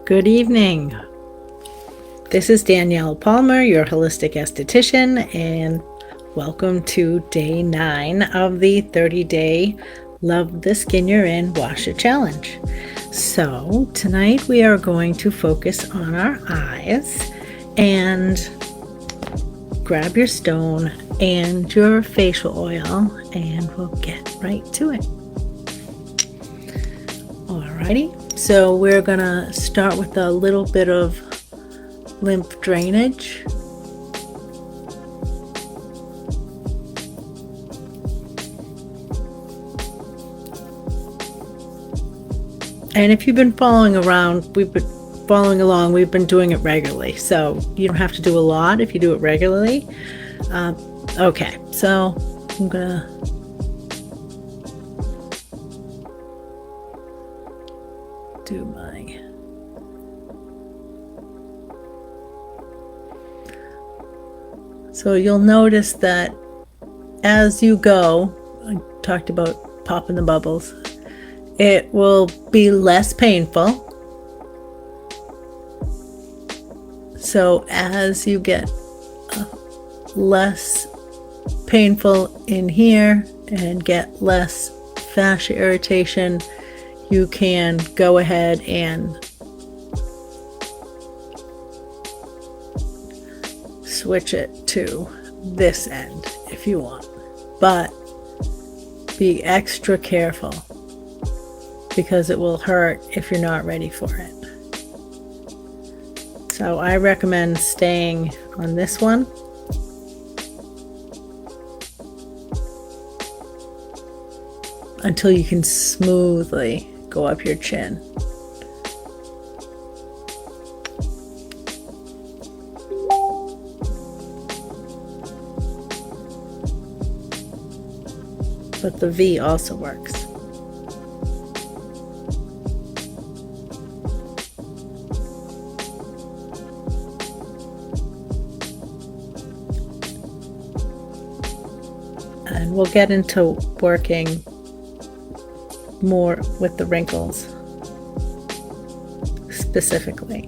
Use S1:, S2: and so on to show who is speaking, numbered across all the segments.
S1: Good evening. This is Danielle Palmer, your holistic esthetician, and welcome to day 9 of the 30-day Love the Skin You're In Gua Sha challenge. So tonight we are going to focus on our eyes, and grab your stone and your facial oil and we'll get right to it. Alrighty, so we're gonna start with a little bit of lymph drainage. And if you've been following along, we've been doing it regularly, so you don't have to do a lot if you do it regularly. Okay, so I'm gonna do my so you'll notice that as you go, I talked about popping the bubbles, it will be less painful. So as you get less painful in here and get less fascia irritation, you can go ahead and switch it to this end if you want, but be extra careful because it will hurt if you're not ready for it. So I recommend staying on this one. Until you can smoothly go up your chin. But the V also works. And we'll get into working more with the wrinkles specifically.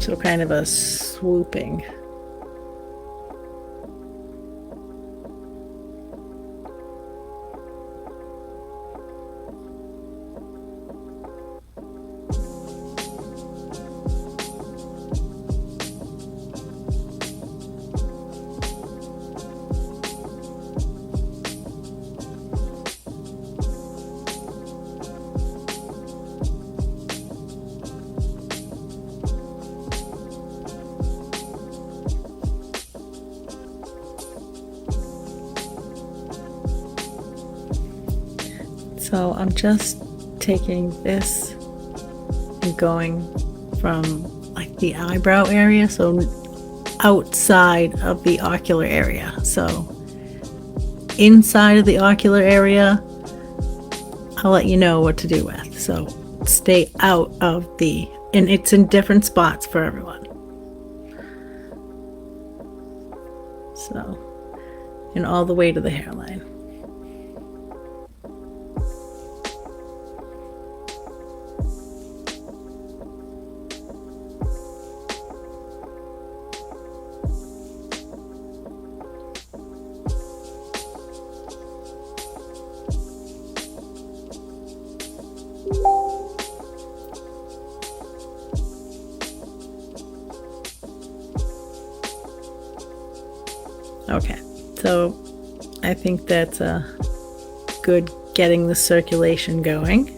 S1: So kind of a swooping. So I'm just taking this and going from like the eyebrow area, so outside of the ocular area. So inside of the ocular area, I'll let you know what to do with. So stay out of the, and it's in different spots for everyone. So, and all the way to the hairline. Okay, so I think that's good getting the circulation going.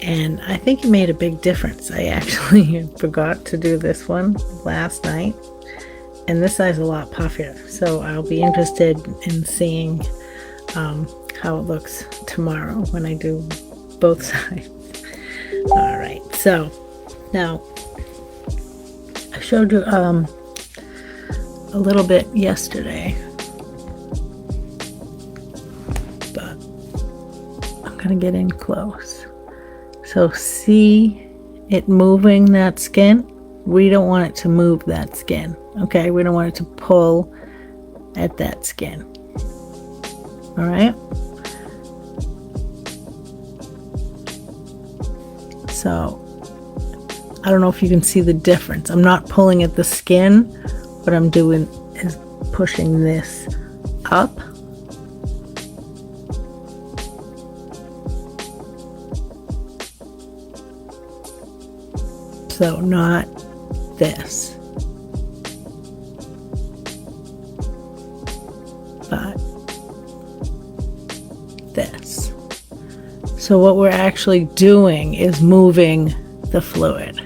S1: And I think it made a big difference. I actually forgot to do this one last night, and this side's a lot puffier. So I'll be interested in seeing how it looks tomorrow when I do both sides. All right, so now I showed you a little bit yesterday, but I'm going to get in close. So see it moving that skin? We don't want it to move that skin, okay? We don't want it to pull at that skin. All right? So I don't know if you can see the difference. I'm not pulling at the skin. What I'm doing is pushing this up. So not this, but this. So what we're actually doing is moving the fluid.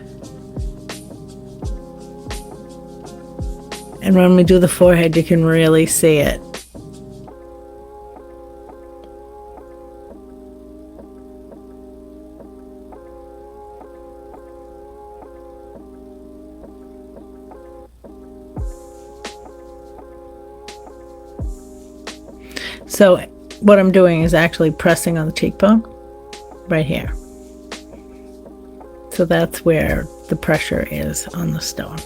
S1: And when we do the forehead, you can really see it. So what I'm doing is actually pressing on the cheekbone right here. So that's where the pressure is on the stone.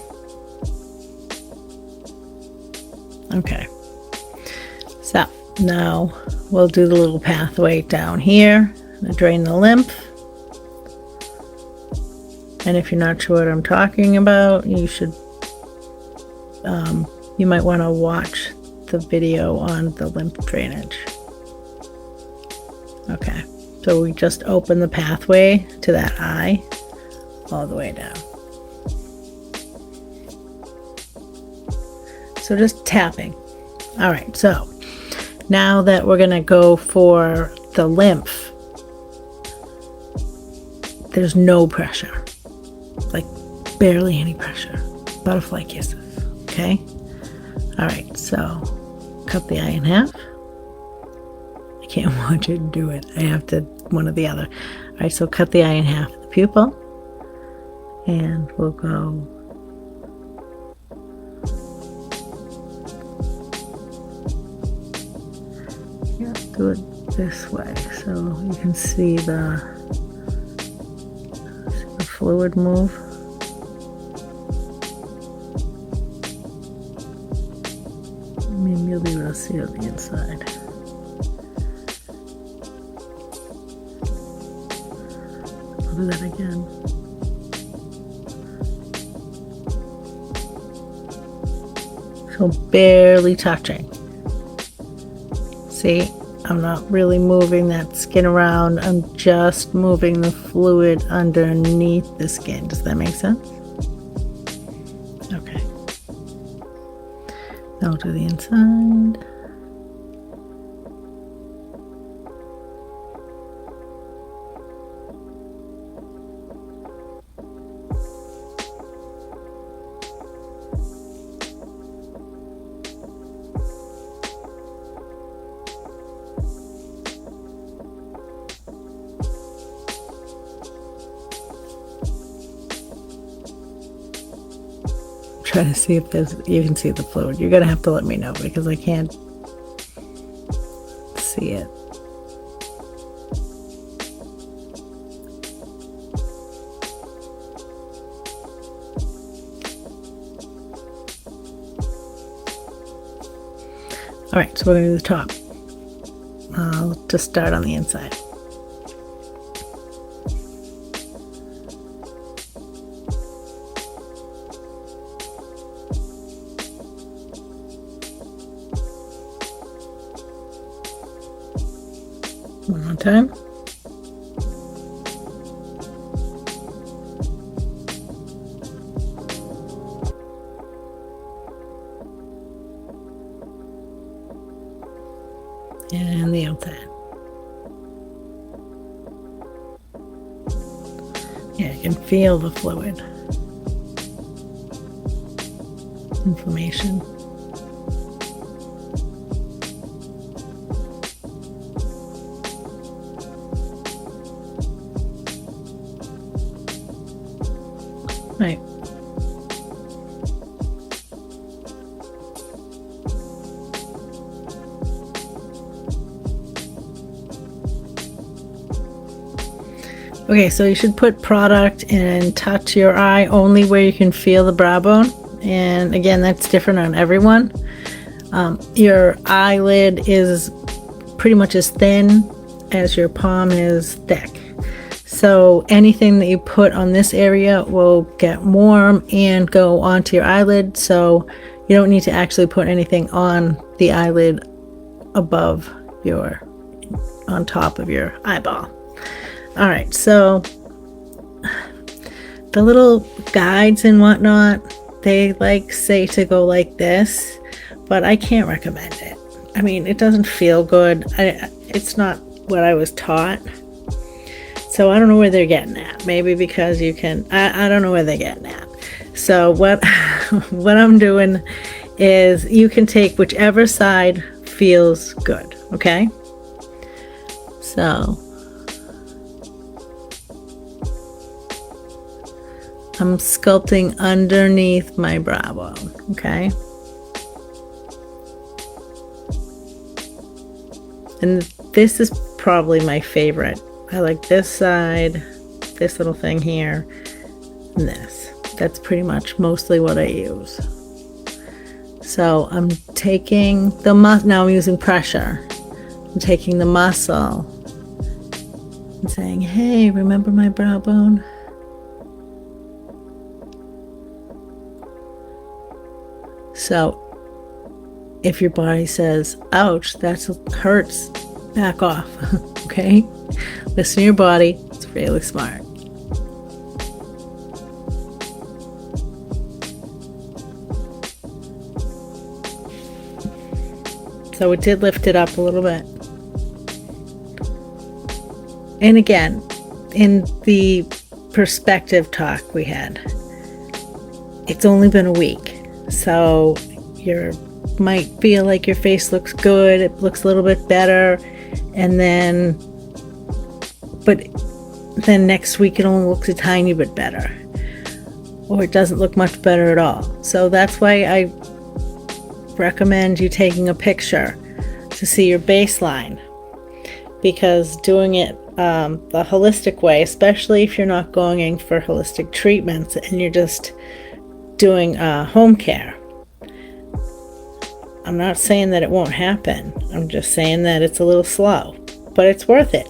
S1: Okay. So now we'll do the little pathway down here to drain the lymph. And if you're not sure what I'm talking about, you should, you might want to watch the video on the lymph drainage. Okay, so we just open the pathway to that eye all the way down. So just tapping. All right, so now that we're gonna go for the lymph, there's no pressure, like barely any pressure. Butterfly kisses, okay? All right, so cut the eye in half. I can't watch it do it. I have to one or the other. All right, so cut the eye in half, the pupil, and we'll go do it this way so you can see the fluid move. Maybe you'll be able to see it on the inside. I'll do that again. So barely touching. See? I'm not really moving that skin around. I'm just moving the fluid underneath the skin. Does that make sense? Okay. Now to the inside. Try to see if you can see the fluid. You're gonna have to let me know because I can't see it. All right, so we're gonna do the top. I'll just start on the inside. One more time. And the outside. Yeah, you can feel the fluid. Inflammation. Right. Okay, so you should put product and touch your eye only where you can feel the brow bone. And again, that's different on everyone. Your eyelid is pretty much as thin as your palm is thick. So anything that you put on this area will get warm and go onto your eyelid. So you don't need to actually put anything on the eyelid above on top of your eyeball. All right, so the little guides and whatnot, they say to go like this, but I can't recommend it. I mean, it doesn't feel good. It's not what I was taught. So I don't know where they're getting at. Maybe because you can, I don't know where they're getting at. So what I'm doing is you can take whichever side feels good, okay? So I'm sculpting underneath my brow bone, okay? And this is probably my favorite. I like this side, this little thing here, and this. That's pretty much mostly what I use. So I'm taking the muscle, now I'm using pressure. I'm taking the muscle and saying, hey, remember my brow bone? So if your body says, ouch, that hurts, back off, okay? Listen to your body, it's really smart. So it did lift it up a little bit. And again, in the perspective talk we had, it's only been a week. So you might feel like your face looks good, it looks a little bit better, but then next week it only looks a tiny bit better, or it doesn't look much better at all. So that's why I recommend you taking a picture to see your baseline, because doing it the holistic way, especially if you're not going in for holistic treatments and you're just doing home care, I'm not saying that it won't happen. I'm just saying that it's a little slow, but it's worth it.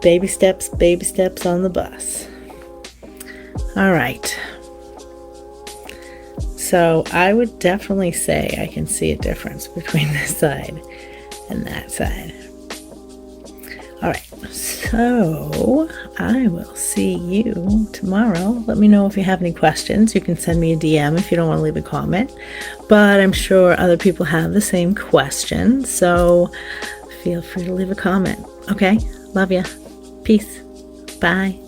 S1: Baby steps on the bus. All right. So I would definitely say I can see a difference between this side and that side. All right, so I will see you tomorrow. Let me know if you have any questions. You can send me a DM if you don't want to leave a comment, but I'm sure other people have the same question, so feel free to leave a comment. Okay, love ya. Peace. Bye.